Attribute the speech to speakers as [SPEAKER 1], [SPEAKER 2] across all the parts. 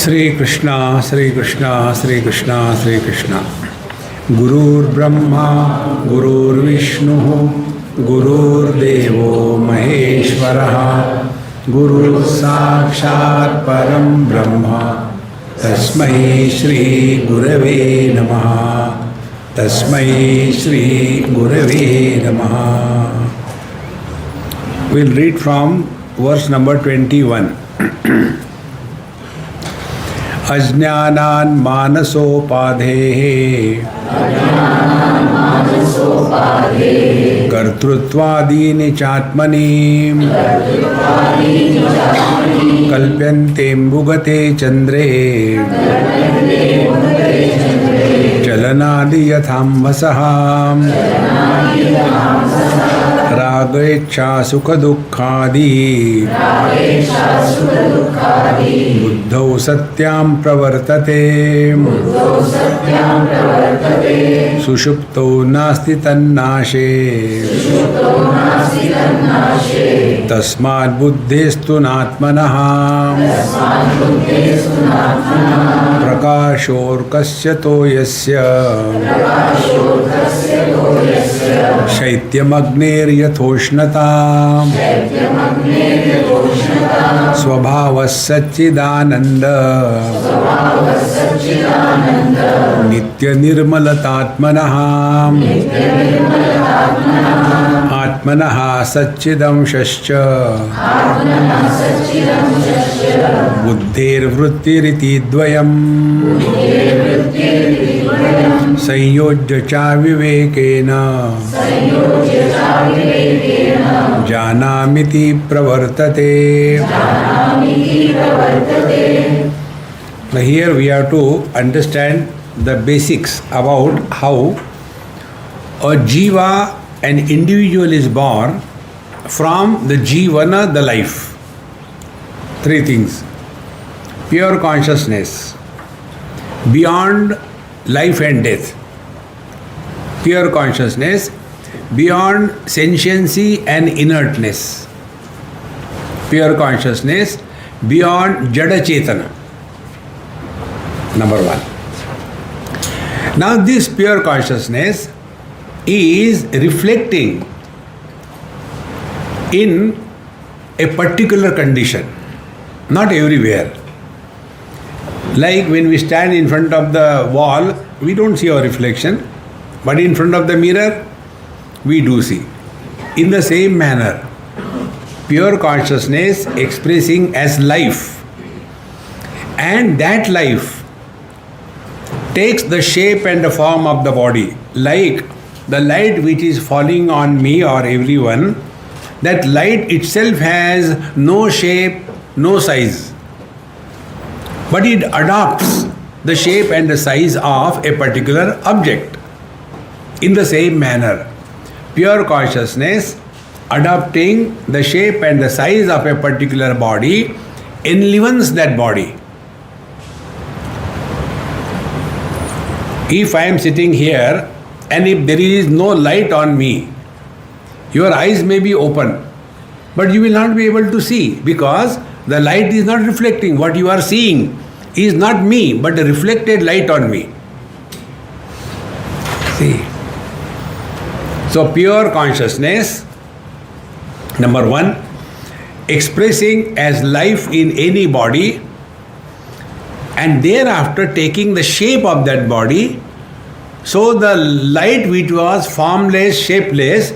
[SPEAKER 1] Sri Krishna, Sri Krishna, Sri Krishna, Sri Krishna. Gurur Brahma, Gurur Vishnu, Gurur Devo Maheshwaraha, Guru Sakshat Param Brahma, Tasmai Shri Gurave Namaha, Tasmai Shri Gurave Namaha. We'll read from verse number 21. अज्ञानान् मानसोपाधेः कर्तृत्वादीनि चात्मनि कल्प्यन्तेऽम्बुगते चन्द्रे चलनादि यथाम्भसः रागेच्छा सुखदुःखादि बुद्धौ सत्यां प्रवर्तते सुषुप्तौ नास्ति तन्नाशे तस्मात् बुद्धेस्तु नात्मनः प्रकाशोऽर्कस्य तो यस्य शैत्यमग्नेर्यथोष्णता स्वभावः सच्चिदानन्द नित्यनिर्मलतात्मनः आत्मनः सच्चिदंशश्च बुद्धेर्वृत्तिरिति द्वयम् संयोज्य च विवेकेन जानामिति प्रवर्तते. Now here we have to understand the basics about how a jiva, an individual, is born from the jivana, the life. Three things: pure consciousness, beyond life and death; pure consciousness, beyond sentiency and inertness; pure consciousness, beyond jada chetana. Number one. Now this pure consciousness is reflecting in a particular condition, not everywhere. Like when we stand in front of the wall, we don't see our reflection, but in front of the mirror, we do see. In the same manner, pure consciousness expressing as life, and that life takes the shape and the form of the body, like the light which is falling on me or everyone. That light itself has no shape, no size, but it adopts the shape and the size of a particular object. In the same manner, pure consciousness adopting the shape and the size of a particular body enlivens that body. If I am sitting here and if there is no light on me, your eyes may be open, but you will not be able to see because the light is not reflecting. What you are seeing is not me, but a reflected light on me. See. So pure consciousness, number one, expressing as life in any body, and thereafter taking the shape of that body. So the light which was formless, shapeless,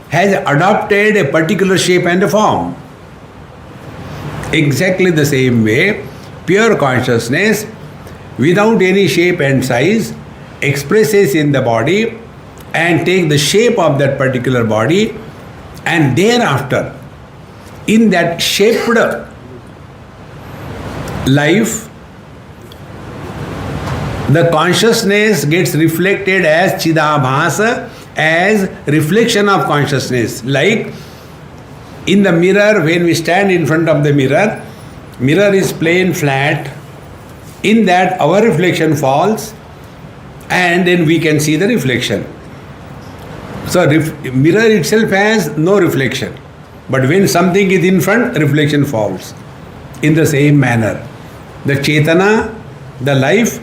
[SPEAKER 1] has adopted a particular shape and a form. Exactly the same way, pure consciousness, without any shape and size, expresses in the body and take the shape of that particular body, and thereafter, in that shaped life, the consciousness gets reflected as Chidabhasa, as reflection of consciousness. Like in the mirror, when we stand in front of the mirror, mirror is plain flat. In that our reflection falls and then we can see the reflection. So mirror itself has no reflection. But when something is in front, reflection falls. In the same manner, The Chetana, the life,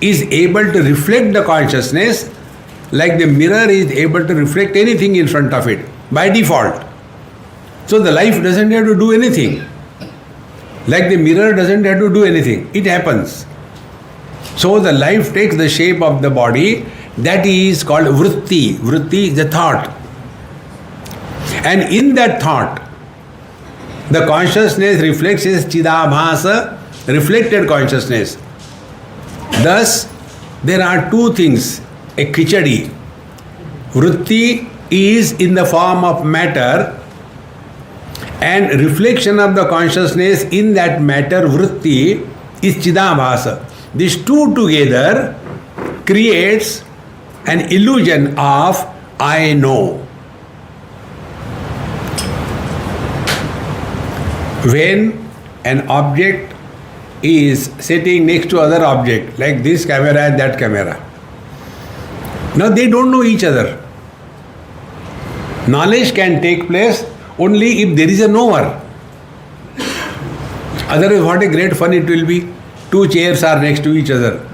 [SPEAKER 1] is able to reflect the consciousness like the mirror is able to reflect anything in front of it by default. So the life doesn't have to do anything. Like the mirror doesn't have to do anything. It happens. So the life takes the shape of the body. That is called vritti. Vritti is the thought. And in that thought, the consciousness reflects as chidabhasa, reflected consciousness. Thus, there are two things. A khichadi. Vritti is in the form of matter, and reflection of the consciousness in that matter, vritti, is chidabhasa. These two together creates an illusion of I know. When an object is sitting next to other object, like this camera and that camera, now they don't know each other. Knowledge can take place only if there is a knower. Otherwise, what a great fun it will be. Two chairs are next to each other,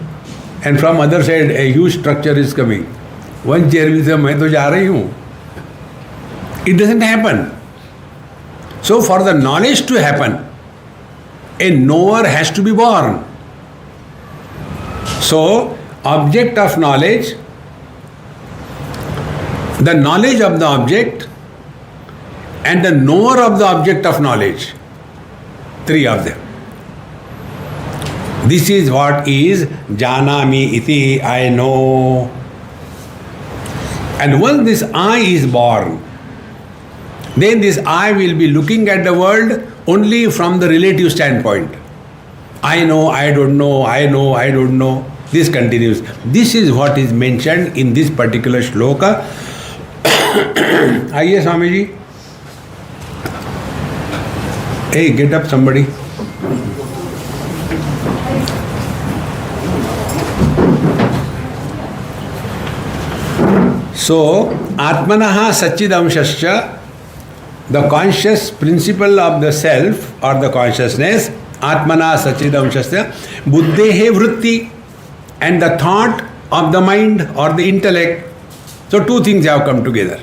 [SPEAKER 1] and from other side a huge structure is coming. One chair will say, "मैं तो जा रही हूँ." It doesn't happen. So for the knowledge to happen, a knower has to be born. So, object of knowledge, the knowledge of the object, and the knower of the object of knowledge, three of them. This is what is janami iti, I know. And once this I is born, then this I will be looking at the world only from the relative standpoint. I know, I don't know, I know, I don't know. This continues. This is what is mentioned in this particular shloka. Aye, Swamiji. Hey, get up somebody. So, Atmanaha Satchidamshascha, the conscious principle of the self or the consciousness, Atmana Satchidamshasya, Buddhehe Vritti, and the thought of the mind or the intellect. So two things have come together.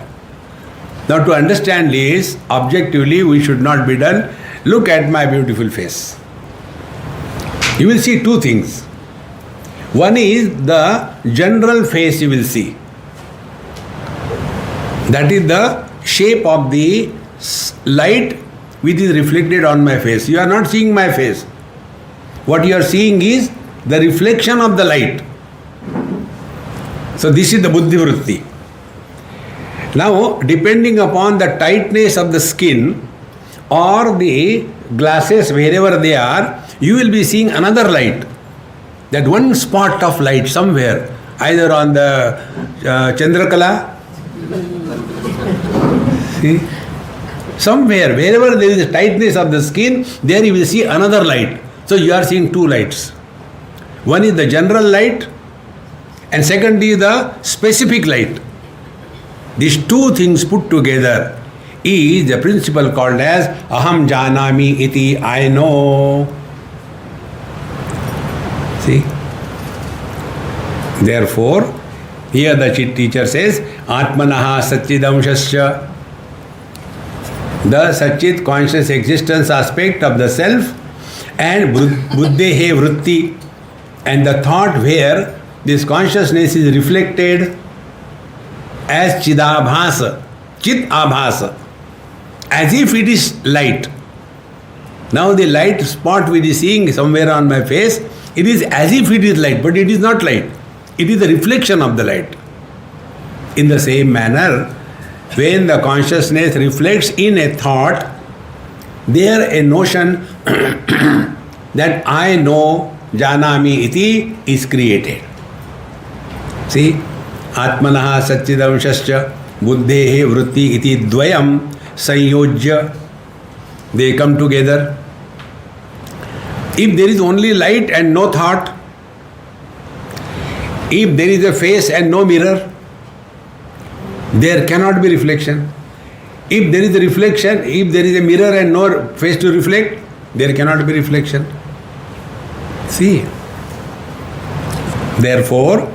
[SPEAKER 1] Now to understand this, objectively we should not be done. Look at my beautiful face. You will see two things. One is the general face you will see. That is the shape of the light which is reflected on my face. You are not seeing my face. What you are seeing is the reflection of the light. So this is the buddhi vritti. Now, depending upon the tightness of the skin or the glasses wherever they are, you will be seeing another light. That one spot of light somewhere, either on the Chandrakala, see, somewhere, wherever there is a tightness of the skin, there you will see another light. So you are seeing two lights. One is the general light, and second is the specific light. These two things put together is the principle called as Aham Janami Iti, I know. See? Therefore, here the teacher says, Atmanaha Satchidamshasya, the Satchit conscious existence aspect of the self, and Buddhehe Vritti, and the thought where this consciousness is reflected as Chidabhasa, Chit Abhasa, as if it is light. Now the light spot which is seeing somewhere on my face, it is as if it is light, but it is not light. It is the reflection of the light. In the same manner, when the consciousness reflects in a thought, there a notion that I know, Janami iti, is created. See, Atmanaha Satchidamshascha Buddhehe Vritti iti Dvayam Sanyojya, they come together. If there is only light and no thought, if there is a face and no mirror, there cannot be reflection. If there is a reflection, if there is a mirror and no face to reflect, there cannot be reflection. See? Therefore,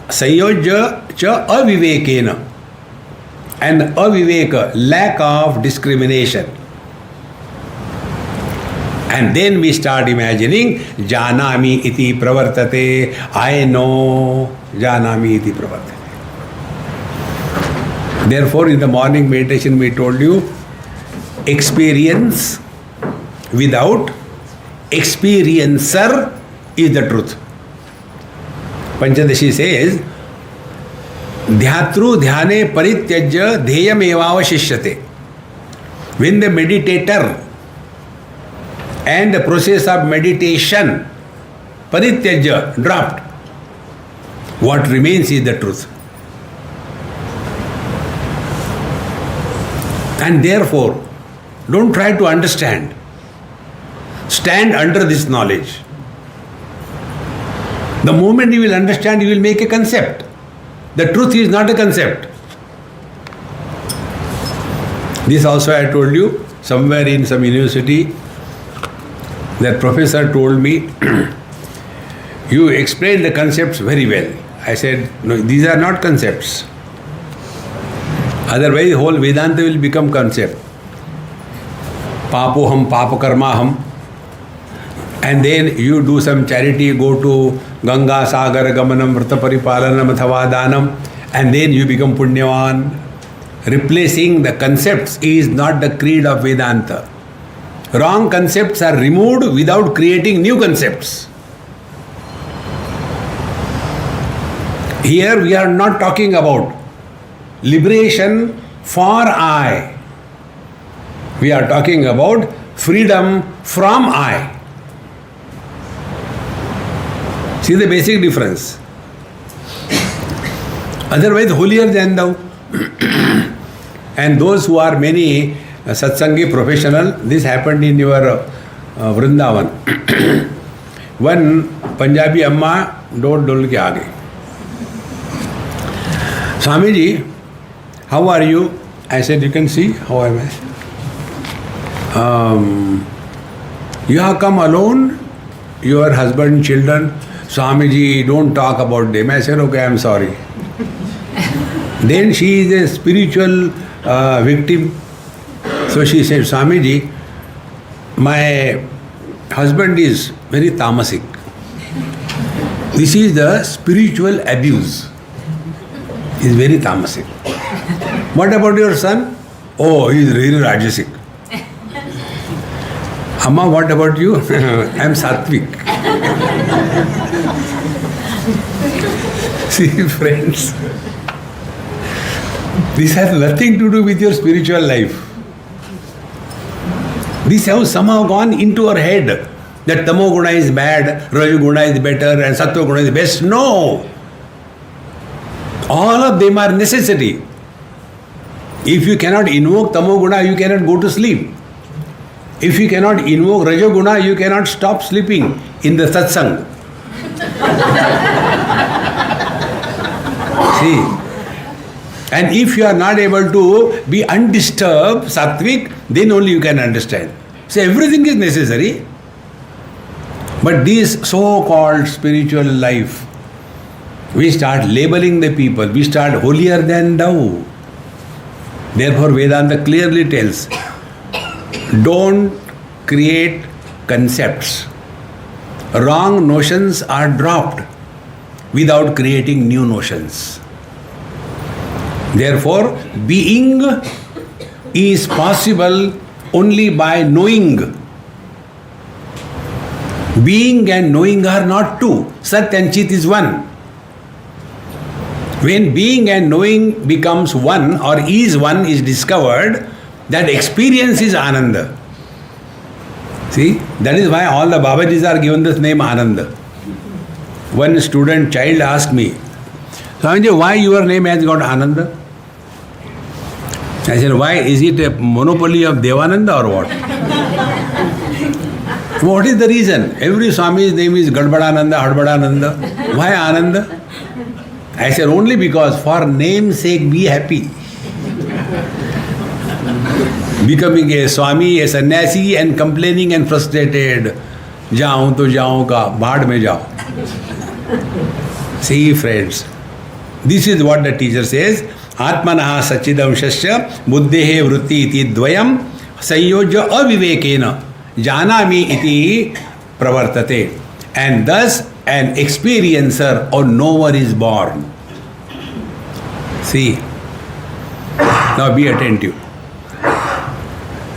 [SPEAKER 1] Sanyojya cha avivekena. And aviveka, lack of discrimination. And then we start imagining Janami iti pravartate. I know Janami iti pravartate. Therefore, in the morning meditation we told you, experience without experiencer is the truth. Panchadashi says, Dhyatru dhyane parityajya dheyam evavashishyate. When the meditator and the process of meditation, parityajya, dropped, what remains is the truth. And therefore, don't try to understand. Stand under this knowledge. The moment you will understand, you will make a concept. The truth is not a concept. This also I told you, somewhere in some university, that professor told me, you explained the concepts very well. I said, no, these are not concepts. Otherwise, whole Vedanta will become concept. Papoham, papakarmaham. And then you do some charity, go to Ganga Sagar Gamanam Vrta Paripalanam Athava Danam, and then you become Punyavan. Replacing the concepts is not the creed of Vedanta. Wrong concepts are removed without creating new concepts. Here we are not talking about liberation for I. We are talking about freedom from I. See the basic difference. Otherwise, holier than thou. And those who are many satsangi professional, this happened in your Vrindavan. One Punjabi Amma dol ke aa gayi. Swamiji, how are you? I said, you can see how am I. You have come alone, your husband, children. Swamiji, don't talk about them. I said, okay, I am sorry. Then she is a spiritual victim. So she said, Swamiji, my husband is very tamasic. This is the spiritual abuse. He is very tamasic. What about your son? Oh, he is really rajasic. Amma, what about you? I am sattvic. See, friends, this has nothing to do with your spiritual life. This has somehow gone into our head that Tamoguna is bad, Rajoguna is better, and Sattva-guna is best. No! All of them are necessary. If you cannot invoke Tamoguna, you cannot go to sleep. If you cannot invoke Rajoguna, you cannot stop sleeping in the satsang. See? And if you are not able to be undisturbed, sattvic, then only you can understand. So everything is necessary. But this so-called spiritual life, we start labeling the people, we start holier than thou. Therefore Vedanta clearly tells, don't create concepts. Wrong notions are dropped without creating new notions. Therefore, being is possible only by knowing. Being and knowing are not two. Sat and Chit is one. When being and knowing becomes one or is discovered, that experience is Ananda. See, that is why all the Babajis are given this name Ananda. One student child asked me, Swamiji, why your name has got Ananda? I said, why? Is it a monopoly of Devananda or what? What is the reason? Every Swami's name is Gadbadananda, Hadbadananda. Why Ananda? I said, only because for name's sake be happy. Becoming a Swami, a sannyasi and complaining and frustrated. जाऊं तो जाऊं का, भाड़ में जाओ. See friends, this is what the teacher says. Atmanah Sachidamshasya Buddhehe Vritti iti dvayam Sanyojya Avivekena Janami iti pravartate. And thus an experiencer or knower is born. See, now be attentive.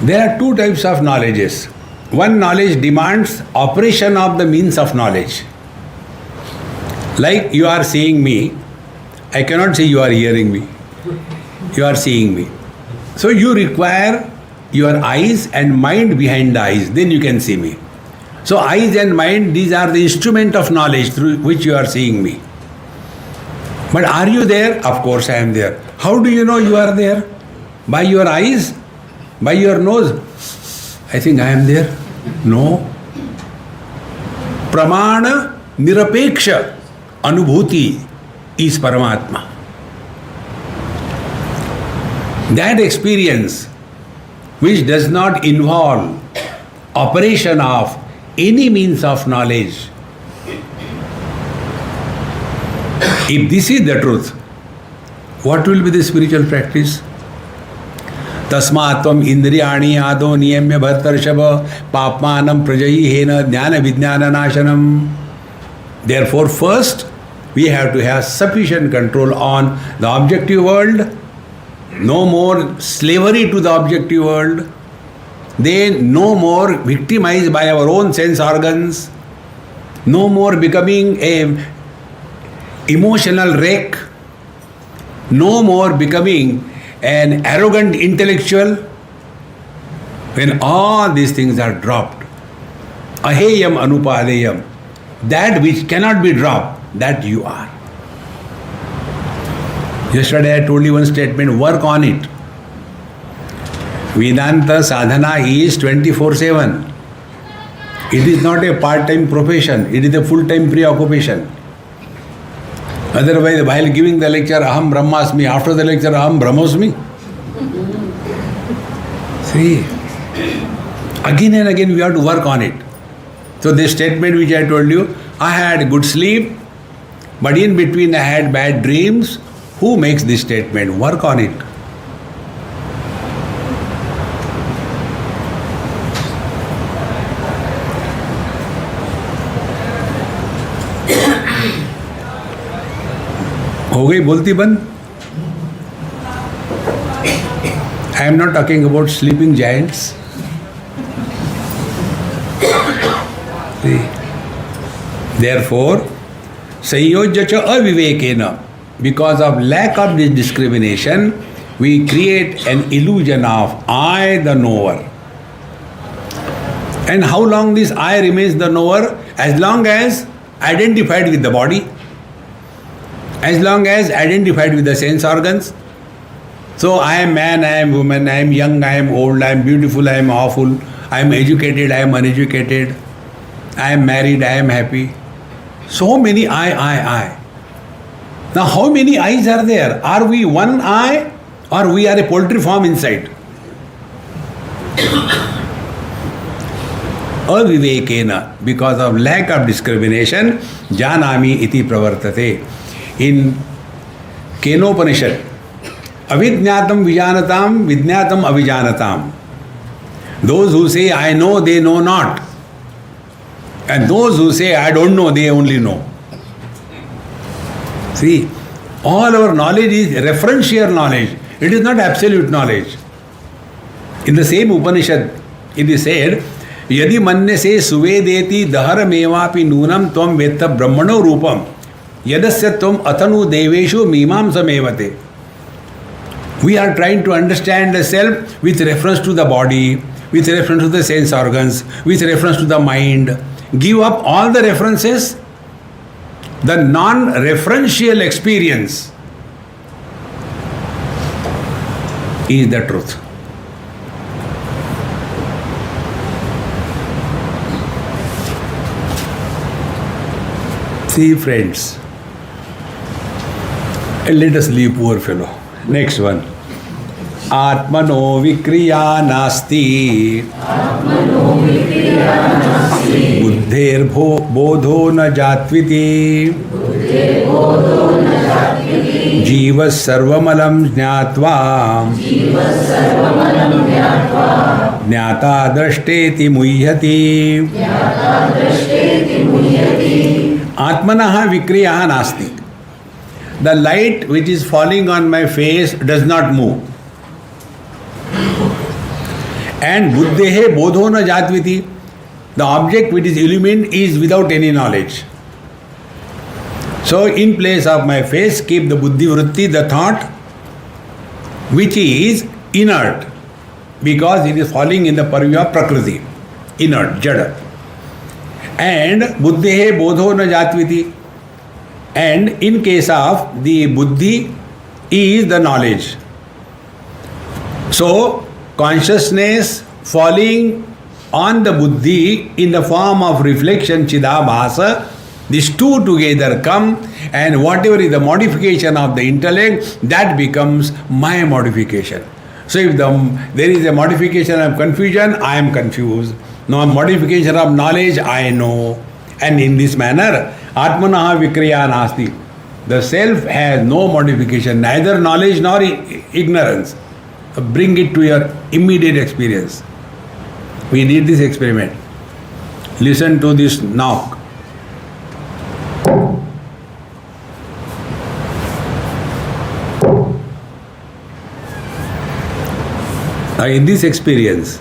[SPEAKER 1] There are two types of knowledges. One knowledge demands operation of the means of knowledge. Like you are seeing me, I cannot say you are hearing me. You are seeing me. So you require your eyes and mind behind the eyes, then you can see me. So eyes and mind, these are the instrument of knowledge through which you are seeing me. But are you there? Of course I am there. How do you know you are there? By your eyes? By your nose? I think I am there. No. Pramana Nirapeksha Anubhuti is Paramatma. That experience which does not involve operation of any means of knowledge. If this is the truth, what will be the spiritual practice? Tasmatvam indriyani ado niyamya bhartarshava papmanam prajayihena jnana vijnana nashanam. Therefore, first we have to have sufficient control on the objective world, no more slavery to the objective world, then no more victimized by our own sense organs, no more becoming a emotional wreck, no more becoming an arrogant intellectual. When all these things are dropped, aheyam anupadeyam, that which cannot be dropped, that you are. Yesterday I told you one statement, work on it. Vedanta sadhana is 24/7. It is not a part-time profession, it is a full-time preoccupation. Otherwise, while giving the lecture, aham brahmasmi, after the lecture, aham brahmosmi. See, again and again we have to work on it. So this statement which I told you, I had good sleep, but in between I had bad dreams. Who makes this statement? Work on it. हो गई बोलती बंद? I am not talking about sleeping giants. See? Therefore, Sanyojya cha avivekena. Because of lack of this discrimination, we create an illusion of I, the knower. And how long this I remains the knower? As long as identified with the body, as long as identified with the sense organs. So I am man, I am woman, I am young, I am old, I am beautiful, I am awful, I am educated, I am uneducated, I am married, I am happy. So many I. Now how many eyes are there? Are we one eye or we are a poultry farm inside? Avivekena, because of lack of discrimination, janami iti pravartate. In Kenopanishad, avidjnatam vijanatam, vidjnatam avijanatam. Those who say I know, they know not. And those who say I don't know, they only know. See, all our knowledge is referential knowledge. It is not absolute knowledge. In the same Upanishad, it is said, Yadi manne se suvedeti dahara mevapi nunam tvam vetta brahmano rupam yadasya tvam athanu deveshu mimam samevate. We are trying to understand the self with reference to the body, with reference to the sense organs, with reference to the mind. Give up all the references. The non-referential experience is the truth. See friends, and let us leave poor fellow. Next one. आत्मनो विक्रिया नास्ति बुद्धेर्बोधो न जात्विति जीवः सर्वमलं ज्ञात्वा ज्ञाता दृष्टेति मुह्यति आत्मनः विक्रिया नास्ति. The light which is falling on my face does not move. And buddhehe bodho na jatviti, the object which is illumined is without any knowledge. So in place of my face keep the buddhi vritti, the thought which is inert because it is falling in the purview of prakriti, inert, jada. And buddhehe bodho na jatviti. And in case of the buddhi is the knowledge. So consciousness falling on the buddhi in the form of reflection chidabhasa, these two together come, and whatever is the modification of the intellect, that becomes my modification. So if there is a modification of confusion, I am confused. No modification of knowledge, I know. And in this manner, Atmanaha Vikriya Nasti. The self has no modification, neither knowledge nor ignorance. Bring it to your immediate experience. We need this experiment. Listen to this knock. Now, in this experience,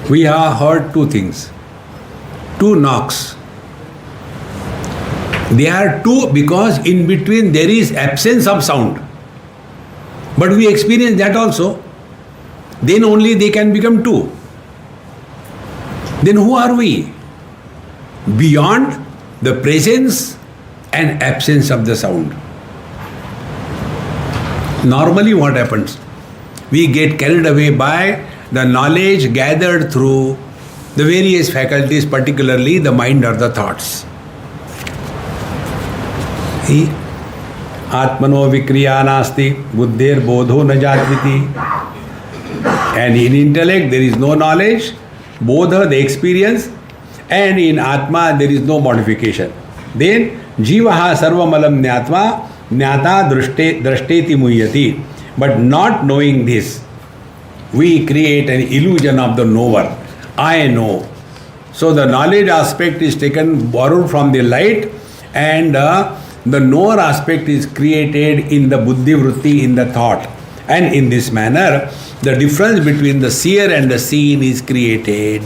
[SPEAKER 1] we have heard two things, two knocks. They are two because in between there is absence of sound. But we experience that also. Then only they can become two. Then who are we? Beyond the presence and absence of the sound. Normally what happens? We get carried away by the knowledge gathered through the various faculties, particularly the mind or the thoughts. Atmano vikriya nasti, buddher bodho na jatviti. And in intellect there is no knowledge, bodha the experience, and in atma there is no modification. Then jivaha sarvamalam jnatva jnata drashteti muhyati. But not knowing this, we create an illusion of the knower. I know. So the knowledge aspect is borrowed from the light, and the knower aspect is created in the buddhi vritti, in the thought. And in this manner, the difference between the seer and the seen is created.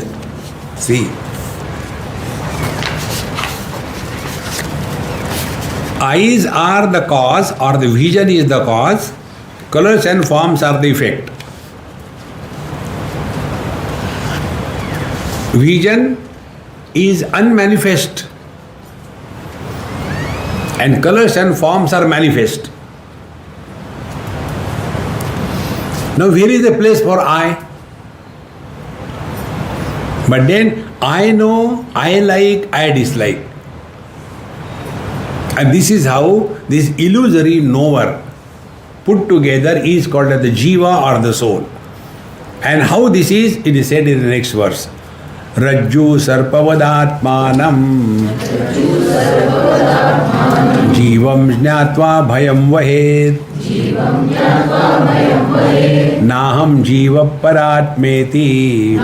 [SPEAKER 1] See. Eyes are the cause, or the vision is the cause. Colors and forms are the effect. Vision is unmanifest, and colors and forms are manifest. Now, where is the place for I? But then I know, I like, I dislike. And this is how this illusory knower put together is called as the jiva or the soul. And how this is, it is said in the next verse. Rajju sarpavadatmanam jivam jnatva bhayam vahed naham jiva paratmeti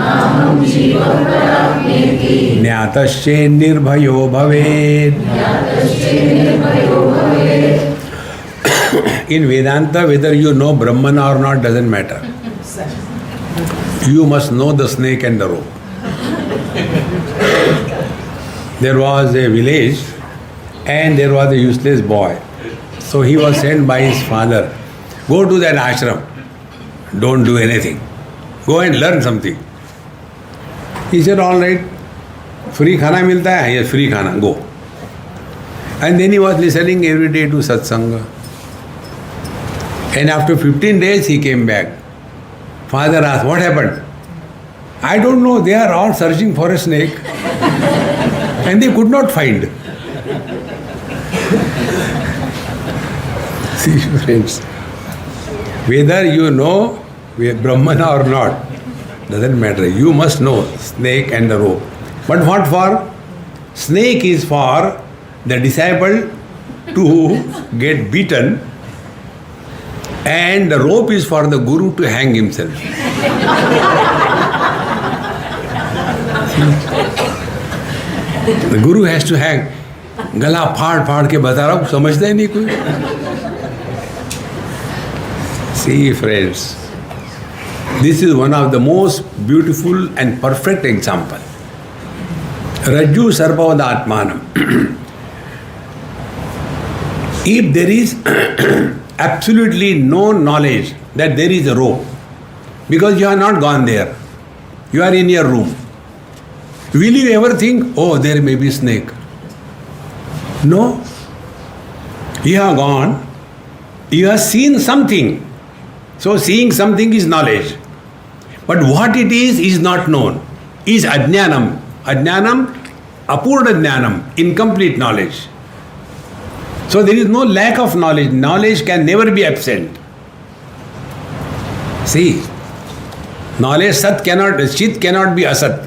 [SPEAKER 1] jnatasche nirbhayo bhaved. In Vedanta, whether you know Brahman or not doesn't matter. You must know the snake and the rope. There was a village and there was a useless boy. So he was sent by his father, go to that ashram, don't do anything, go and learn something. He said, all right, free khana milta hai? Yes, free khana, go. And then he was listening every day to satsanga. And after 15 days he came back. Father asked, what happened? I don't know, they are all searching for a snake and they could not find. See friends, whether you know we are Brahmana or not, doesn't matter. You must know snake and the rope. But what for? Snake is for the disciple to get beaten, and the rope is for the guru to hang himself. The guru has to hang. गला फाड़ फाड़ के बता रहा हूँ, समझता ही नहीं कोई. See friends, this is one of the most beautiful and perfect example. Rajju sarvavad atmanam. If there is absolutely no knowledge that there is a rope, because you are not gone there, you are in your room, will you ever think, oh, there may be snake? No. You have gone, you have seen something. So seeing something is knowledge. But what it is not known. Is ajnanam. Ajnanam, apurna jnanam, incomplete knowledge. So there is no lack of knowledge. Knowledge can never be absent. See, knowledge chit cannot be asat.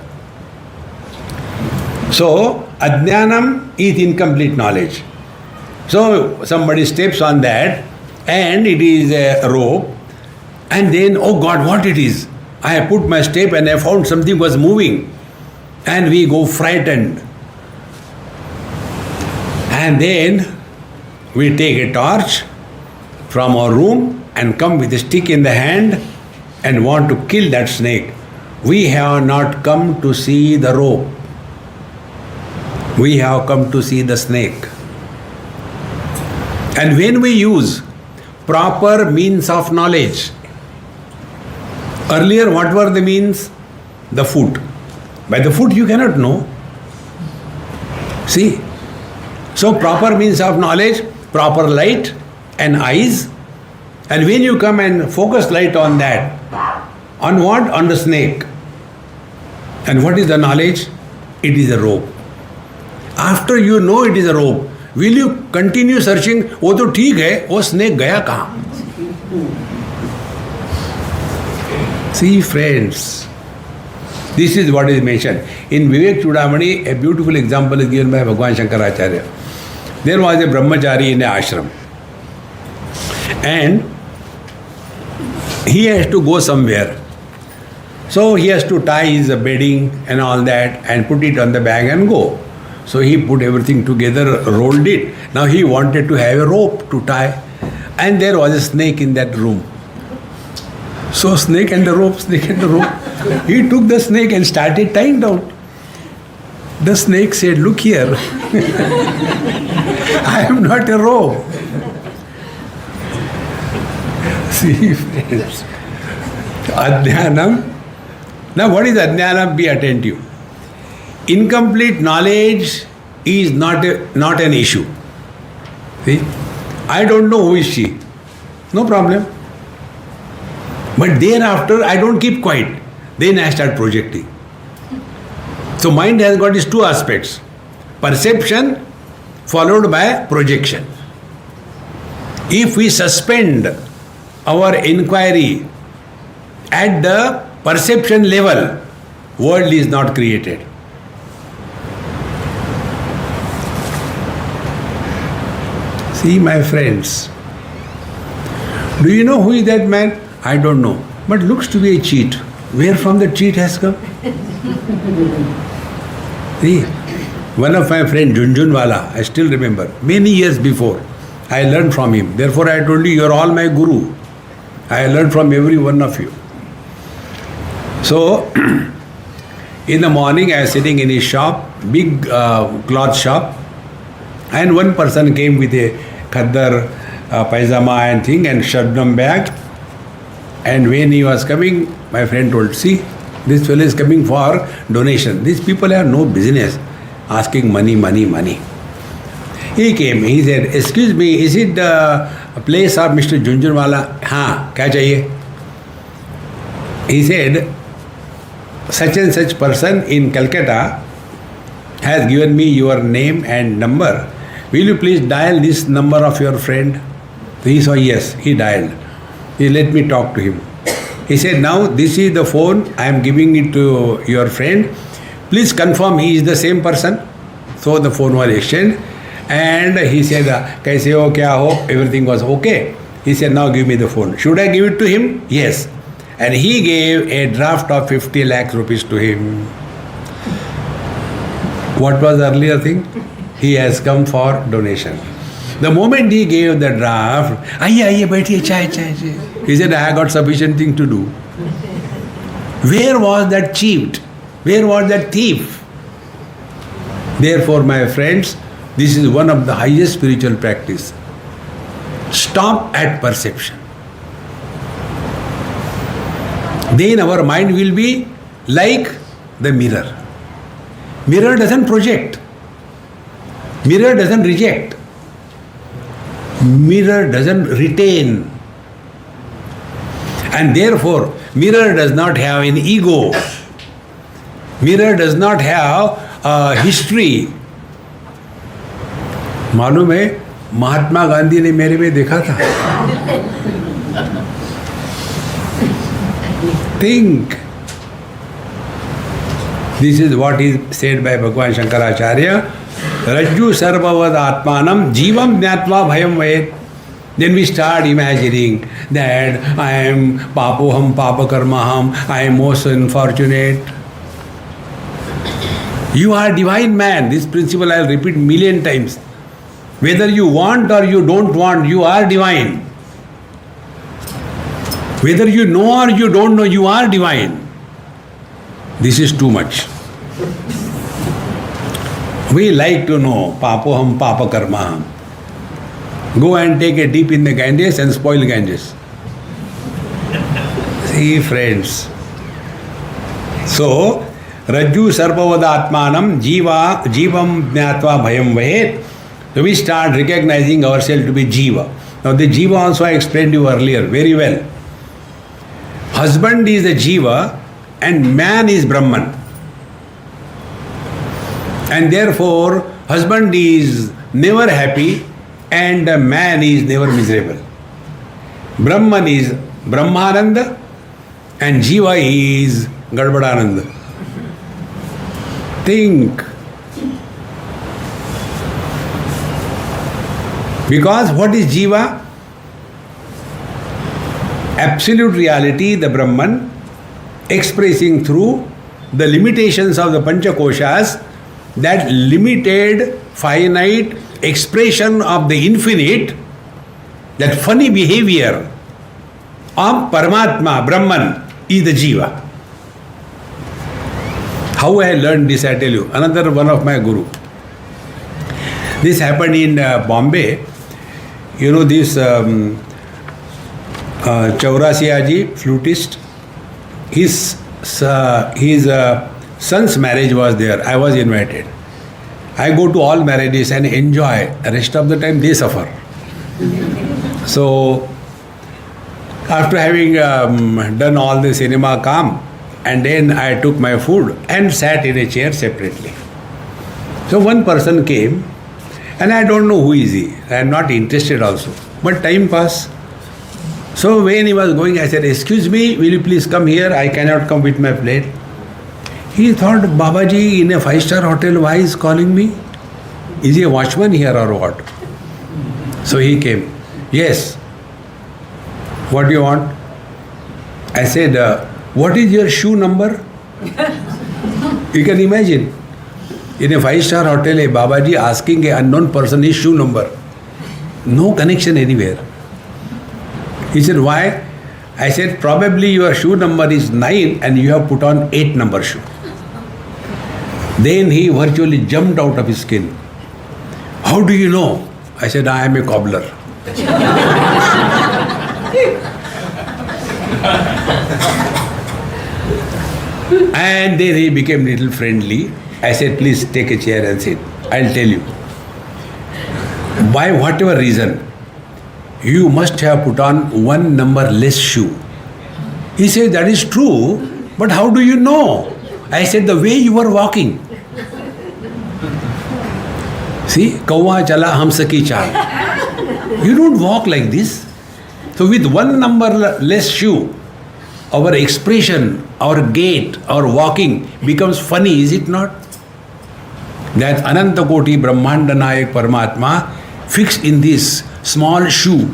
[SPEAKER 1] So, ajnanam is incomplete knowledge. So, somebody steps on that and it is a rope, and then, oh God, what it is? I have put my step and I found something was moving, and we go frightened. And then we take a torch from our room and come with a stick in the hand and want to kill that snake. We have not come to see the rope. We have come to see the snake. And when we use proper means of knowledge, earlier what were the means? The foot. By the foot you cannot know. See? So proper means of knowledge, proper light and eyes. And when you come and focus light on that, on what? On the snake. And what is the knowledge? It is a rope. After you know it is a rope, will you continue searching? वो तो ठीक है, वो snake गया कहाँ? See friends, this is what is mentioned. In Vivek Chudamani, a beautiful example is given by Bhagwan Shankaracharya. There was a brahmachari in an ashram. And he has to go somewhere. So he has to tie his bedding and all that and put it on the bag and go. So he put everything together, rolled it. Now he wanted to have a rope to tie. And there was a snake in that room. So snake and the rope, snake and the rope. He took the snake and started tying down. The snake said, look here, I am not a rope. See friends, Adhyanam. Now what is Adhyanam? Be attentive. Incomplete knowledge is not an issue. See? I don't know who is she. No problem. But thereafter, I don't keep quiet. Then I start projecting. So mind has got these two aspects. Perception followed by projection. If we suspend our inquiry at the perception level, world is not created. See my friends, do you know who is that man? I don't know, but looks to be a cheat. Where from the cheat has come? See, one of my friend Junjunwala, I still remember, many years before, I learned from him. Therefore I told you, you are all my guru. I learned from every one of you. So, in the morning I was sitting in his shop, big cloth shop, and one person came with a khaddar, paisama and thing and shabnam bag. And when he was coming, my friend told, see, this fellow is coming for donation. These people have no business asking money, money, money. He came, he said, excuse me, is it the place of Mr. Junjunwala? Haan, kya chahiye? He said, such and such person in Calcutta has given me your name and number. Will you please dial this number of your friend? He said, yes, he dialed. He let me talk to him. He said, now this is the phone, I am giving it to your friend. Please confirm he is the same person. So the phone was exchanged. And he said, kaise ho, kya ho? Everything was okay. He said, now give me the phone. Should I give it to him? Yes. And he gave a draft of 50 lakhs rupees to him. What was the earlier thing? He has come for donation. The moment he gave the draft, aiye, baithiye, chai. He said, I got sufficient thing to do. Where was that cheat? Where was that thief? Therefore, my friends, this is one of the highest spiritual practice. Stop at perception. Then our mind will be like the mirror. Mirror doesn't project. Mirror doesn't reject. Mirror doesn't retain. And therefore, mirror does not have an ego. Mirror does not have a history. मालूम है महात्मा गांधी ने मेरे में देखा था. Think. This is what is said by Bhagwan Shankaracharya. Rajju sarvavad atmanam jivam jnatva bhayam ved. Then we start imagining that I am papoham papakarmaham, I am most unfortunate. You are divine man. This principle I will repeat million times. Whether you want or you don't want, you are divine. Whether you know or you don't know, you are divine. This is too much. We like to know, papoham papakarmaham. Go and take a dip in the Ganges and spoil Ganges. See, friends. So, Rajju sarvavada atmanam jivam jnatva bhayam vahet. So we start recognizing ourselves to be jiva. Now the jiva also I explained to you earlier very well. Husband is the jiva and man is Brahman. And therefore, husband is never happy and man is never miserable. Brahman is Brahmananda and jiva is Gadbadananda. Think. Because what is jiva? Absolute reality, the Brahman, expressing through the limitations of the Panchakoshas, that limited, finite expression of the infinite, that funny behavior of Paramatma, Brahman, is the jiva. How I learned this, I tell you. Another one of my guru. This happened in Bombay. You know this Chaurasiaji, flutist. His son's marriage was there. I was invited. I go to all marriages and enjoy. The rest of the time they suffer. So, after having done all the cinema calm, and then I took my food and sat in a chair separately. So one person came, and I don't know who is he. I am not interested also. But time passed. So when he was going, I said, excuse me, will you please come here? I cannot come with my plate. He thought, Babaji in a 5-star hotel, why is calling me? Is he a watchman here or what? So he came. Yes. What do you want? I said, what is your shoe number? You can imagine. In a 5-star hotel, a Babaji asking an unknown person his shoe number. No connection anywhere. He said, why? I said, probably your shoe number is 9 and you have put on 8 number shoe. Then he virtually jumped out of his skin. How do you know? I said, I am a cobbler. And then he became little friendly. I said, please take a chair and sit. I'll tell you. By whatever reason, you must have put on 1 number less shoe. He said, that is true, but how do you know? I said, the way you were walking. See, Kauwa chala hum saki chal. You don't walk like this. So with 1 number less shoe, our expression, our gait, our walking becomes funny, is it not? That Ananta Koti Brahmanda Nayak Paramatma fixed in this small shoe,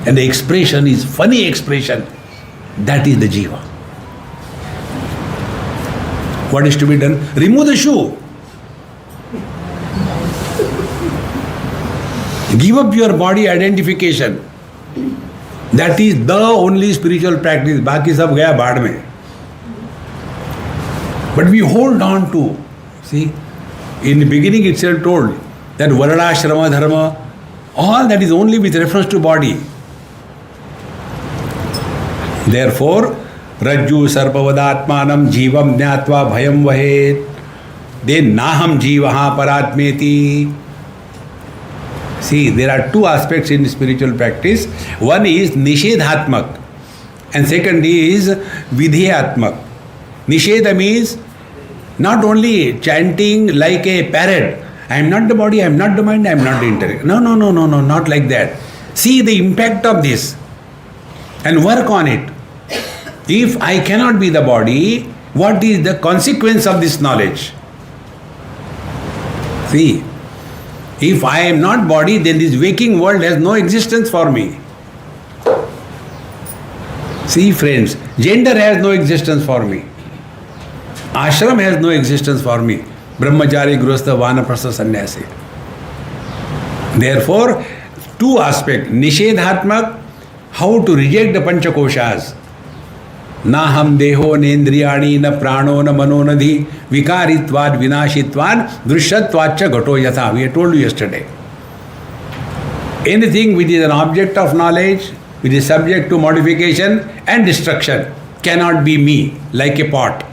[SPEAKER 1] and the expression is funny expression. That is the Jiva. What is to be done? Remove the shoe. Give up your body identification. That is the only spiritual practice. Baki sab gaya baad mein. But we hold on to, see, in the beginning itself told that Varnashrama Dharma, all that is only with reference to body. Therefore, Rajju Sarpavadatmanam Jivam Jnatva Bhayam Vahet. Then Naham Jivaha Paratmeti. See, there are two aspects in spiritual practice. One is Nishedhatmak and second is Vidhyatmak. Nisheda means not only chanting like a parrot, I am not the body, I am not the mind, I am not the intellect. No, not like that. See the impact of this and work on it. If I cannot be the body, what is the consequence of this knowledge? See, if I am not body, then this waking world has no existence for me. See friends, gender has no existence for me. Ashram has no existence for me. Brahmachari, Grihastha, Vanaprastha, Sannyasi. Therefore, two aspects. Nishedhatmak, how to reject the Panchakoshas. Na ham deho nendriyani na prano na manonadhi vikaritvad vinashitvad drishyatvacha gato yatha. We had told you yesterday. Anything which is an object of knowledge, which is subject to modification and destruction, cannot be me, like a pot.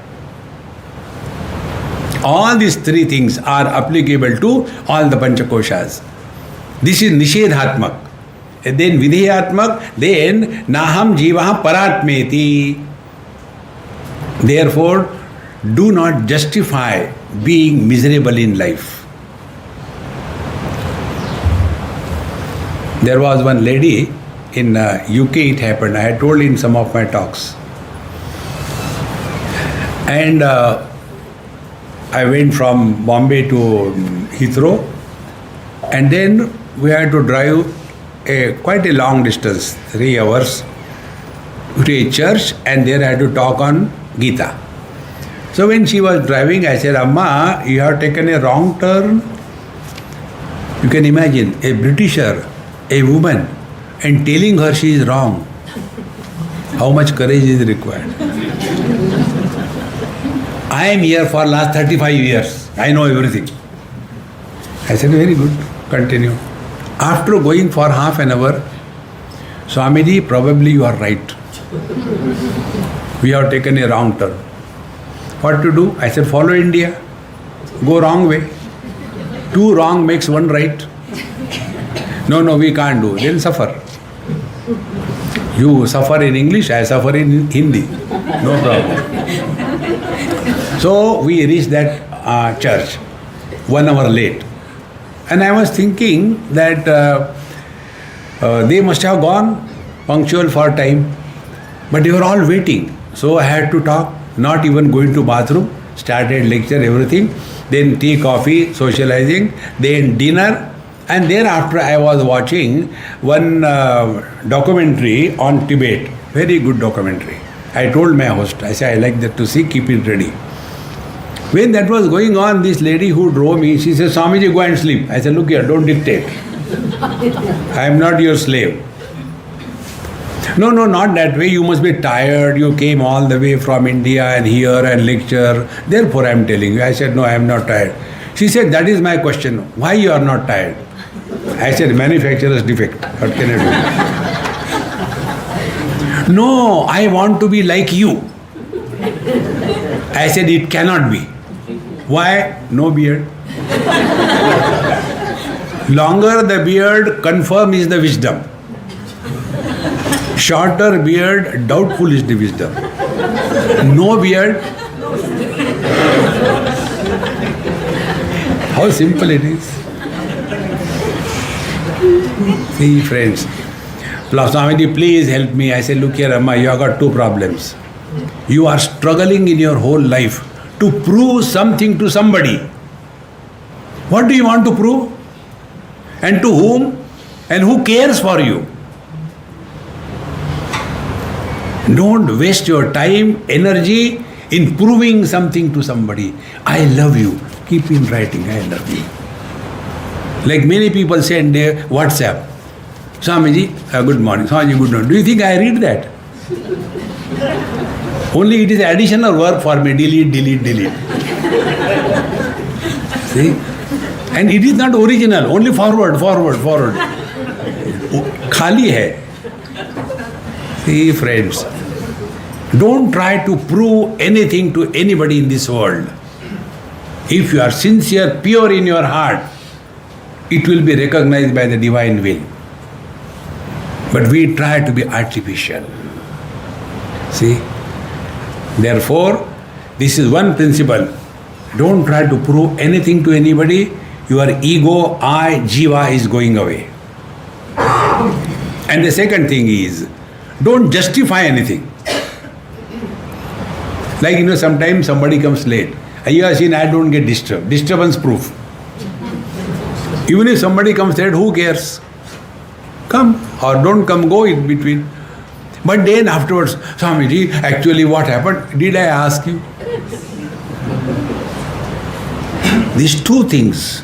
[SPEAKER 1] All these three things are applicable to all the Panchakoshas. This is Nishedhatmak. And then Vidhyatmak, then Naham Jivaha Paratmeti. Therefore, do not justify being miserable in life. There was one lady in UK, it happened. I had told in some of my talks. And I went from Bombay to Heathrow, and then we had to drive quite a long distance, 3 hours, to a church, and there I had to talk on Gita. So when she was driving, I said, Amma, you have taken a wrong turn. You can imagine a Britisher, a woman, and telling her she is wrong. How much courage is required? I am here for last 35 years. I know everything. I said, very good, continue. After going for half an hour, Swamiji, probably you are right. We have taken a wrong turn. What to do? I said, follow India. Go wrong way. 2 wrong makes 1 right. No, we can't do. Then suffer. You suffer in English, I suffer in Hindi. No problem. So we reached that church 1 hour late. And I was thinking that they must have gone punctual for time. But they were all waiting. So I had to talk, not even going to bathroom, started lecture, everything. Then tea, coffee, socializing, then dinner. And thereafter I was watching one documentary on Tibet. Very good documentary. I told my host, I said, I like that to see, keep it ready. When that was going on, this lady who drove me, she said, Swamiji, go and sleep. I said, look here, don't dictate. I am not your slave. No, not that way. You must be tired. You came all the way from India and here and lecture. Therefore, I am telling you. I said, no, I am not tired. She said, that is my question. Why you are not tired? I said, manufacturer's defect. What can I do? No, I want to be like you. I said, it cannot be. Why? No beard. Longer the beard, confirm is the wisdom. Shorter beard, doubtful is the wisdom. No beard. How simple it is. See friends, Swamiji, please help me. I say, look here, Amma, you have got two problems. You are struggling in your whole life to prove something to somebody. What do you want to prove? And to whom? And who cares for you? Don't waste your time, energy in proving something to somebody. I love you. Keep in writing, I love you. Like many people send their WhatsApp. Swamiji, good morning. Swamiji, good morning. Do you think I read that? Only it is additional work for me. Delete, delete, delete. See? And it is not original. Only forward, forward, forward. Khali hai. See, friends. Don't try to prove anything to anybody in this world. If you are sincere, pure in your heart, it will be recognized by the divine will. But we try to be artificial. See? Therefore, this is one principle. Don't try to prove anything to anybody. Your ego, I, jiva is going away. And the second thing is, don't justify anything. Like, sometimes somebody comes late. You have seen, I don't get disturbed. Disturbance proof. Even if somebody comes late, who cares? Come or don't come, go in between. But then afterwards, Swamiji, actually what happened? Did I ask you? These two things.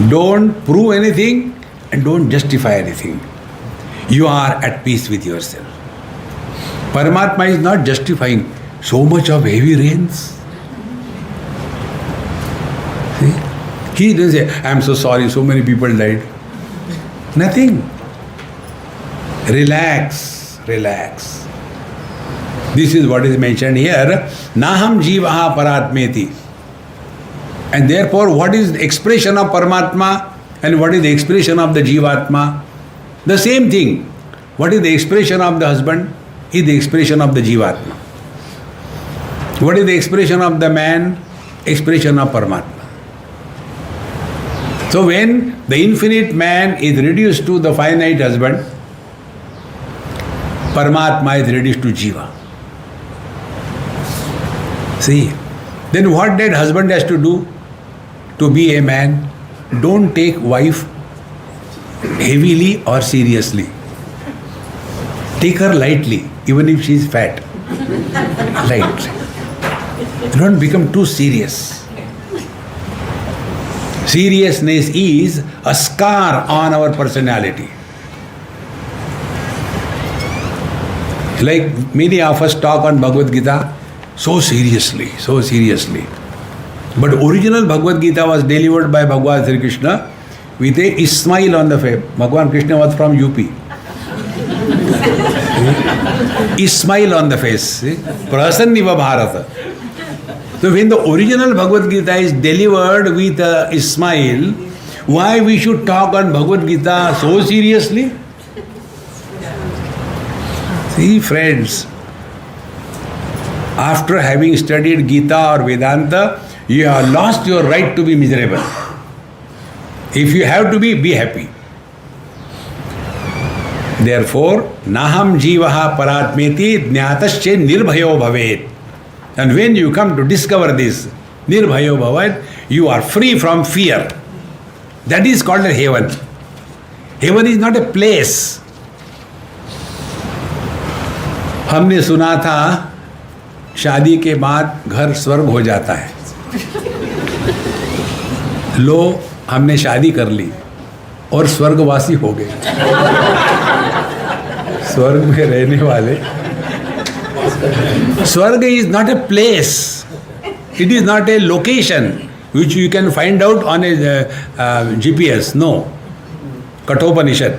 [SPEAKER 1] Don't prove anything and don't justify anything. You are at peace with yourself. Paramatma is not justifying so much of heavy rains. See? He doesn't say, I am so sorry, so many people died. Nothing. Relax, relax. This is what is mentioned here. Naham jivaha paratmeti. And therefore, what is the expression of Paramatma and what is the expression of the Jivatma? The same thing. What is the expression of the husband is the expression of the Jivatma. What is the expression of the man? Expression of Paramatma. So when the infinite man is reduced to the finite husband, Paramatma is reduced to Jiva. See, then what that husband has to do to be a man? Don't take wife heavily or seriously. Take her lightly, even if she is fat. Lightly. Don't become too serious. Seriousness is a scar on our personality. Like many of us talk on Bhagavad Gita so seriously, so seriously. But original Bhagavad Gita was delivered by Bhagwan Sri Krishna with a smile on the face. Bhagwan Krishna was from UP. Smile on the face. Prasanniva Bharata. So when the original Bhagavad Gita is delivered with a smile, why we should talk on Bhagavad Gita so seriously? See, friends, after having studied Gita or Vedanta, you have lost your right to be miserable. If you have to be happy. Therefore, naham jivaha paratmeti jnatasya nirbhayo bhavet. And when you come to discover this, nirbhayo bhavet, you are free from fear. That is called a heaven. Heaven is not a place. हमने सुना था शादी के बाद घर स्वर्ग हो जाता है. लो, हमने शादी कर ली और स्वर्गवासी हो गए. स्वर्ग में रहने वाले. स्वर्ग is not a place. It is not a location which you can find out on a GPS. No. Kathopanishad.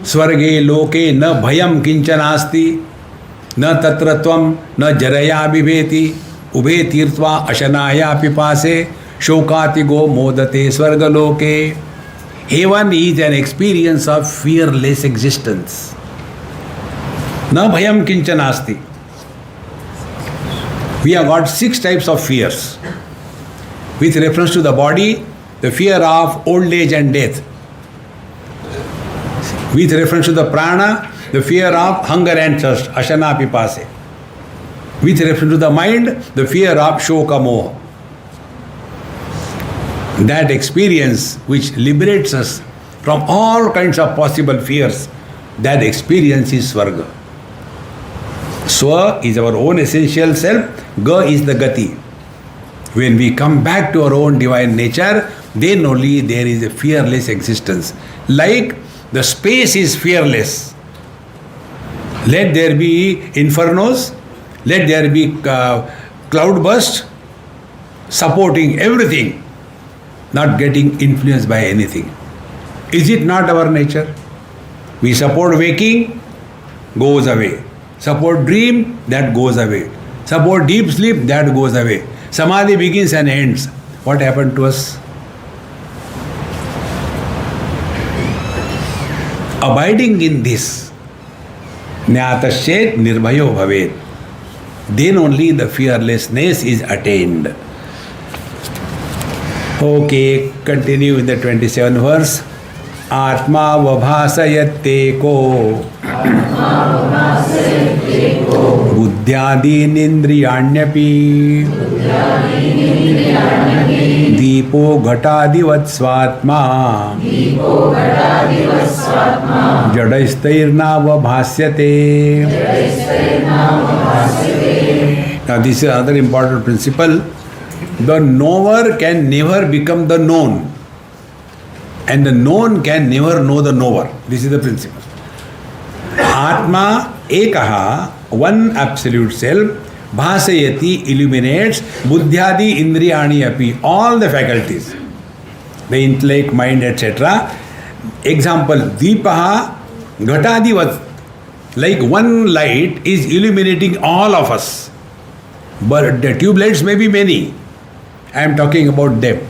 [SPEAKER 1] स्वर्गे लोके न भयम किंचनास्ति न तत्र त्वं न जरया बिभेति उभे तीर्थवा अशनाया पिपासे शोकातिगो मोदते स्वर्गलोके. Heaven is an experience of fearless existence. Na bhayam kinchanasti. We have got 6 types of fears. With reference to the body, the fear of old age and death. With reference to the prana, the fear of hunger and thirst, ashana pipase. With reference to the mind, the fear of shoka moha. That experience which liberates us from all kinds of possible fears, that experience is Swarga. Swa is our own essential self, Ga is the Gati. When we come back to our own divine nature, then only there is a fearless existence. Like the space is fearless. Let there be infernos, let there be cloud burst, supporting everything, not getting influenced by anything. Is it not our nature? We support waking, goes away. Support dream, that goes away. Support deep sleep, that goes away. Samadhi begins and ends. What happened to us? Abiding in this, Jnatashet nirbhayo bhavet. Then only the fearlessness is attained. Okay, continue in the 27th verse. Atma vabhasayate ko buddhyadinindriyanyapi Deepo ghatadivat svatma jadastairna vabhasyate. Now this is another important principle. The knower can never become the known, and the known can never know the knower. This is the principle. Atma ekaha, one absolute self, bhasayati, illuminates, buddhyadi indriyani api, all the faculties, the intellect, mind, etc. Example, deepaha ghatadivat, like one light is illuminating all of us. But the tube lights may be many. I am talking about them.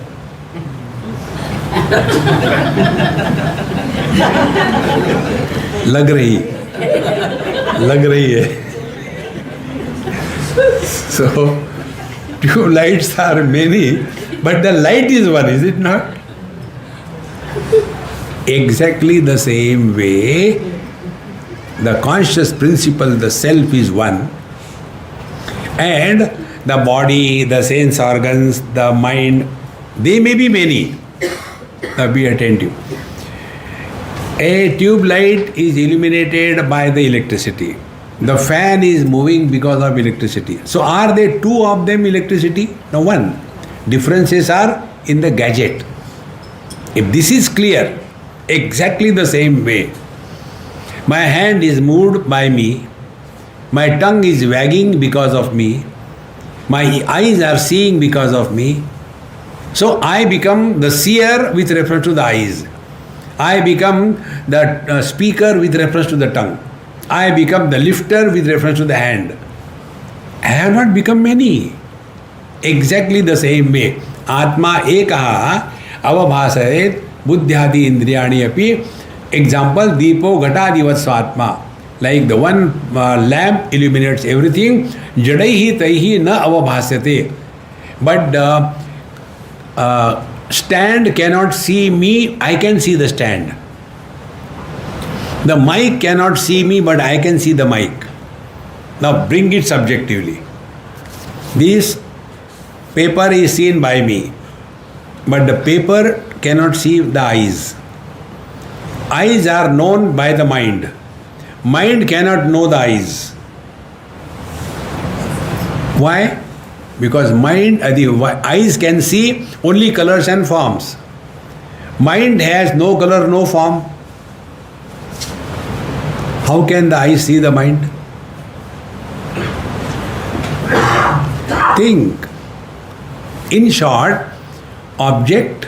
[SPEAKER 1] लग रही है. So tube lights are many, but the light is one, is it not? Exactly the same way, the conscious principle, the self is one, and the body, the sense organs, the mind, they may be many. Now be attentive. A tube light is illuminated by the electricity. The fan is moving because of electricity. So are there two of them electricity? No, one. Differences are in the gadget. If this is clear, exactly the same way, my hand is moved by me, my tongue is wagging because of me, my eyes are seeing because of me. So I become the seer with reference to the eyes. I become the speaker with reference to the tongue. I become the lifter with reference to the hand. I have not become many. Exactly the same way. Atma ekaha avabhasaret buddhyadi indriyani api. Example, deepo ghatadivat swatma. Like the one lamp illuminates everything. Jadaihi taihi na avabhasyate. But stand cannot see me, I can see the stand. The mic cannot see me, but I can see the mic. Now bring it subjectively. This paper is seen by me, but the paper cannot see the eyes. Eyes are known by the mind. Mind cannot know the eyes. Why? Because the eyes can see only colors and forms. Mind has no color, no form. How can the eyes see the mind? Think. In short, object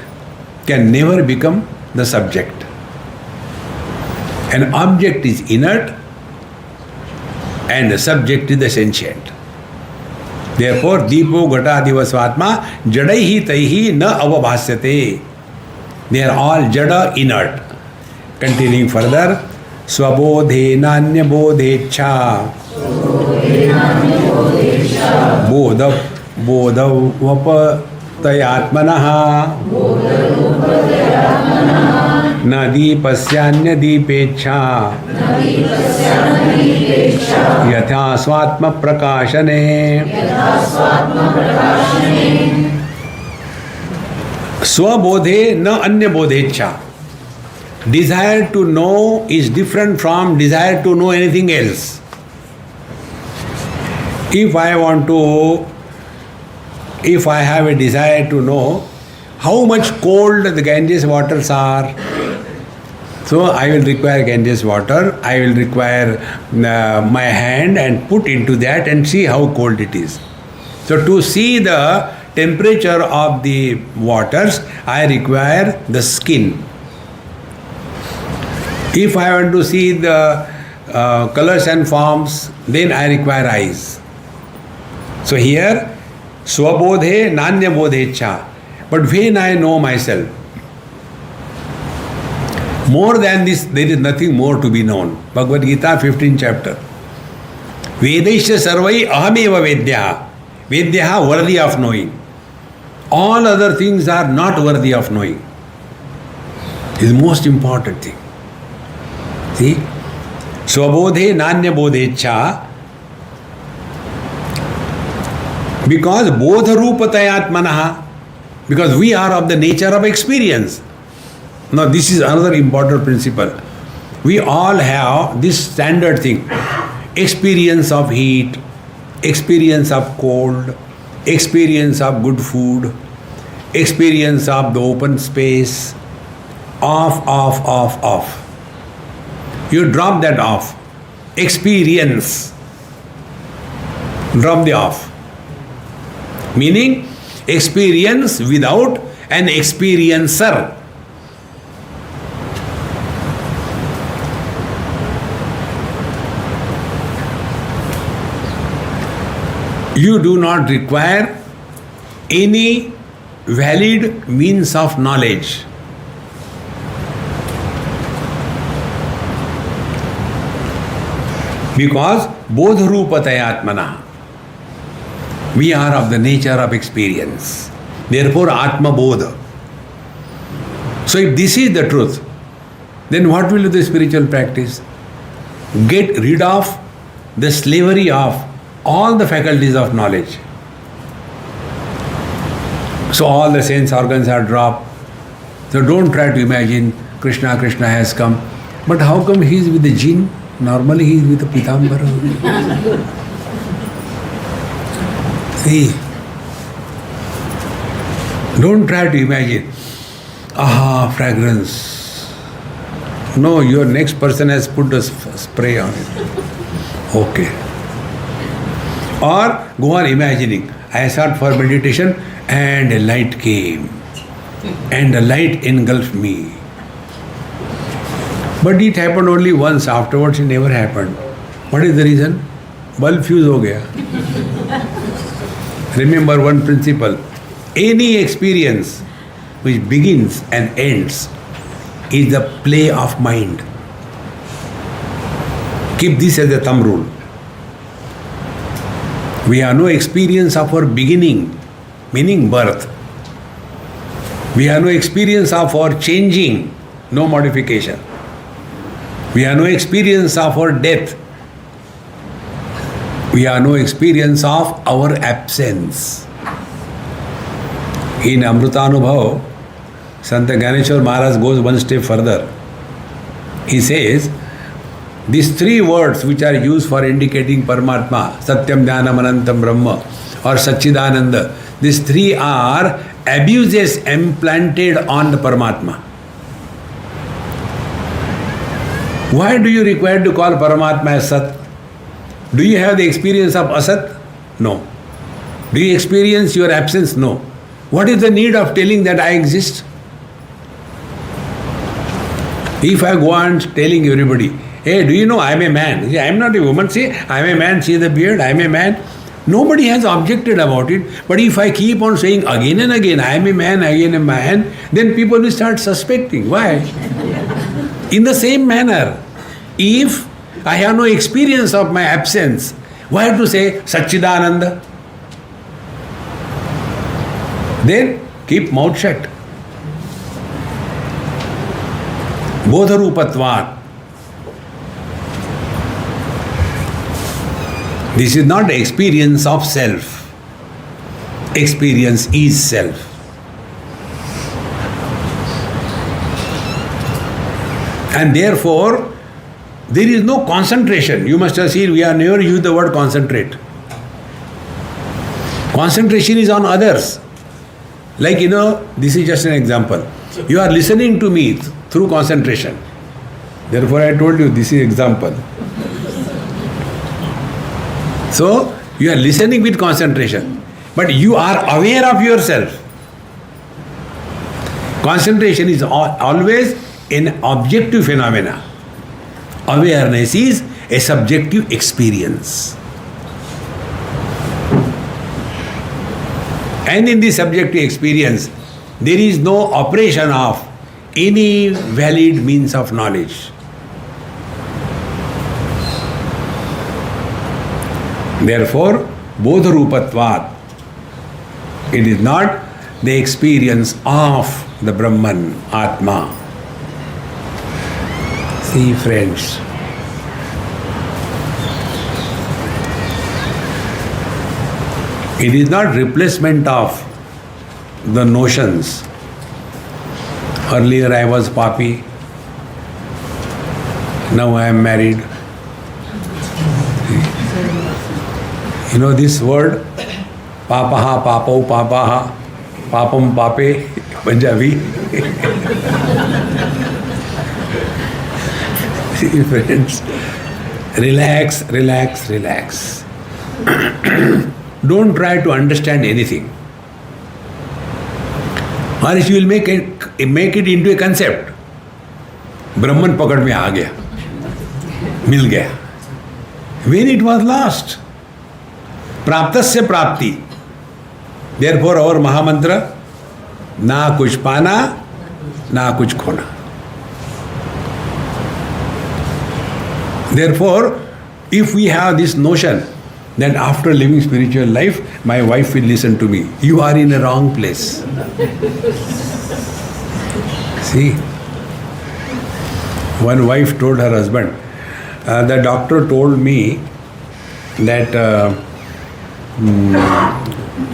[SPEAKER 1] can never become the subject. An object is inert and the subject is the sentient. Therefore, Deepo Ghatadiva Svatma Jadaihi Taihi Na Avabhasyate. They are all Jada inert. Continuing further, Swabodhe Nanya Bodhecha Bodha Vapatayatmanaha न दीपस्यान्य दीपेच्छा यथा स्वात्म प्रकाशने. स्वबोधे न अन्य बोधेच्छा. Desire to know is different from desire to know anything else. If I have a desire to know how much cold the Ganges waters are, so I will require Ganges water, I will require my hand and put into that and see how cold it is. So to see the temperature of the waters, I require the skin. If I want to see the colors and forms, then I require eyes. So here, swabodhe nanya bodhecha. But when I know myself, more than this, there is nothing more to be known. Bhagavad Gita, 15th chapter. Vedaisya sarvai ahameva vedyaha. Vedyaha, worthy of knowing. All other things are not worthy of knowing. This is the most important thing. See? Swabodhe nanya bodhecha. Because bodha rupatayatmanaha. Because we are of the nature of experience. Now this is another important principle. We all have this standard thing. Experience of heat, experience of cold, experience of good food, experience of the open space. Off. You drop that off. Experience. Drop the off. Meaning, experience without an experiencer. You do not require any valid means of knowledge. Because bodha rupatayatmana. We are of the nature of experience. Therefore, Atmabodh. So if this is the truth, then what will be the spiritual practice? Get rid of the slavery of all the faculties of knowledge. So all the sense organs are dropped. So don't try to imagine Krishna has come. But how come he is with the jinn? Normally he is with the pitambara. See, don't try to imagine, fragrance. No, your next person has put a spray on it. Okay. Or go on imagining, I sat for meditation and a light came and the light engulfed me. But it happened only once, afterwards it never happened. What is the reason? Bulb fuse ho gaya. Remember one principle. Any experience which begins and ends is the play of mind. Keep this as a thumb rule. We have no experience of our beginning, meaning birth. We have no experience of our changing, no modification. We have no experience of our death. We have no experience of our absence. In Amrutanubhav, Sant Gyaneshwar Maharaj goes one step further. He says, these three words which are used for indicating Paramatma, Satyam Dhyanam Anantam Brahma or Satchidananda, these three are abuses implanted on the Paramatma. Why do you require to call Paramatma as Sat? Do you have the experience of Asat? No. Do you experience your absence? No. What is the need of telling that I exist? If I go on telling everybody, hey, do you know I am a man? I am not a woman. Say, I am a man, see the beard, I am a man. Nobody has objected about it. But if I keep on saying again and again, I am a man, again a man, then people will start suspecting. Why? In the same manner, if I have no experience of my absence, why have to say Satchidananda? Then keep mouth shut. Bodharupatvat. This is not the experience of self. Experience is self. And therefore, there is no concentration. You must have seen we have never used the word concentrate. Concentration is on others. Like, this is just an example. You are listening to me through concentration. Therefore, I told you this is example. So, you are listening with concentration. But you are aware of yourself. Concentration is always an objective phenomena. Awareness is a subjective experience. And in this subjective experience, there is no operation of any valid means of knowledge. Therefore, Bodharupatvat, it is not the experience of the Brahman, Atma. See, friends, it is not replacement of the notions. Earlier I was papi, now I am married. This word, papaha, papau, papaha, papam, pape, Punjabi. See, friends, relax, relax, relax. Don't try to understand anything. Or else you will make it into a concept. Brahman pakad mein aa gaya. Mil gaya. When it was lost. Praptasya prapti. Therefore our Mahamantra, na kuch pana, na kuch khona. Therefore, if we have this notion that after living spiritual life, my wife will listen to me, you are in a wrong place. See, one wife told her husband, the doctor told me that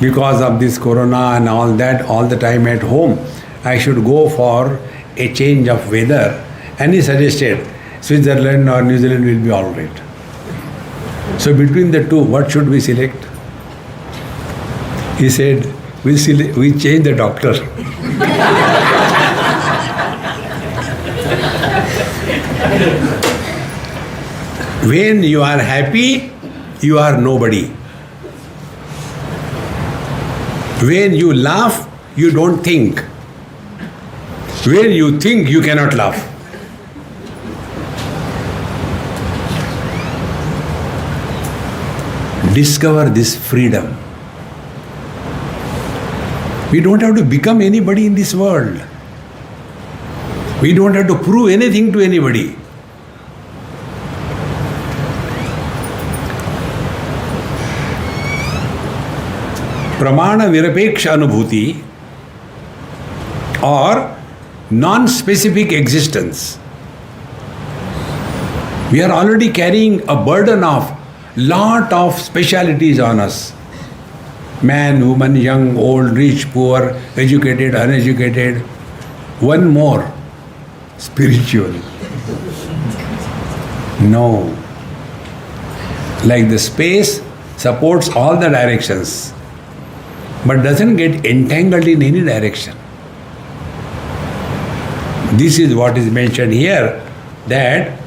[SPEAKER 1] because of this corona and all that, all the time at home, I should go for a change of weather. And he suggested Switzerland or New Zealand will be all right. So between the two, what should we select? He said, we change the doctor. When you are happy, you are nobody. When you laugh, you don't think. When you think, you cannot laugh. Discover this freedom. We don't have to become anybody in this world. We don't have to prove anything to anybody. Pramana Virapeksha Anubhuti or non-specific existence. We are already carrying a burden of lot of specialities on us. Man, woman, young, old, rich, poor, educated, uneducated. One more, spiritual. No. Like the space supports all the directions, but doesn't get entangled in any direction. This is what is mentioned here, that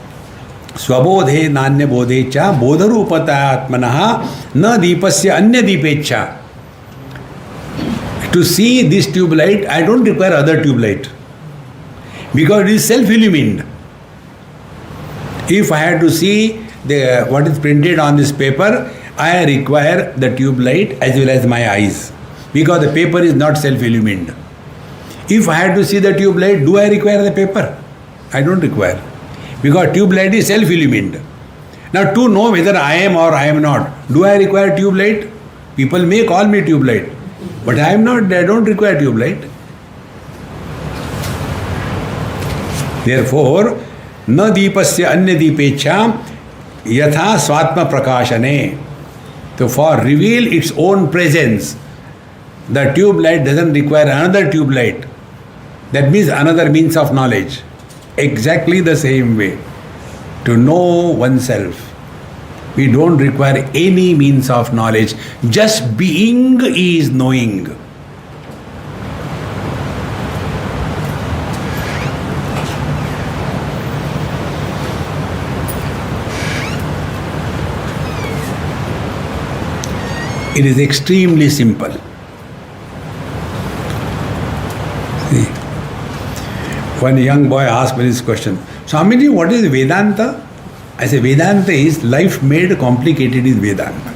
[SPEAKER 1] Swabodhe nanya bodhecha bodharupata atmanaha na deepasya anya deepecha. To see this tube light, I don't require other tube light, because it is self-illumined. If I had to see what is printed on this paper, I require the tube light as well as my eyes, because the paper is not self-illumined. If I had to see the tube light, do I require the paper? I don't require, because tube light is self-illumined. Now to know whether I am or I am not, do I require tube light? People may call me tube light, but I am not, I don't require tube light. Therefore, na deepasya anya deepecha yatha swatma prakashane. So for reveal its own presence, the tube light doesn't require another tube light. That means another means of knowledge. Exactly the same way. To know oneself, we don't require any means of knowledge. Just being is knowing. It is extremely simple. See, one young boy asked me this question, Swamiji, what is Vedanta? I say, Vedanta is life made complicated is Vedanta.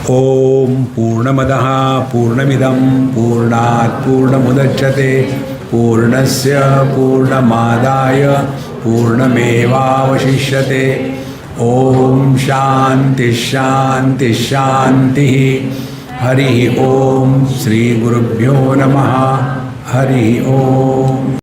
[SPEAKER 1] Om Purnamadaha Purnamidam Purnat Purnamudachyate Purnasya Purnamadaya Purnamevavashishyate. Om Shanti Shanti Shanti. Hari Om Sri Gurubhyo Namaha. Hari Om.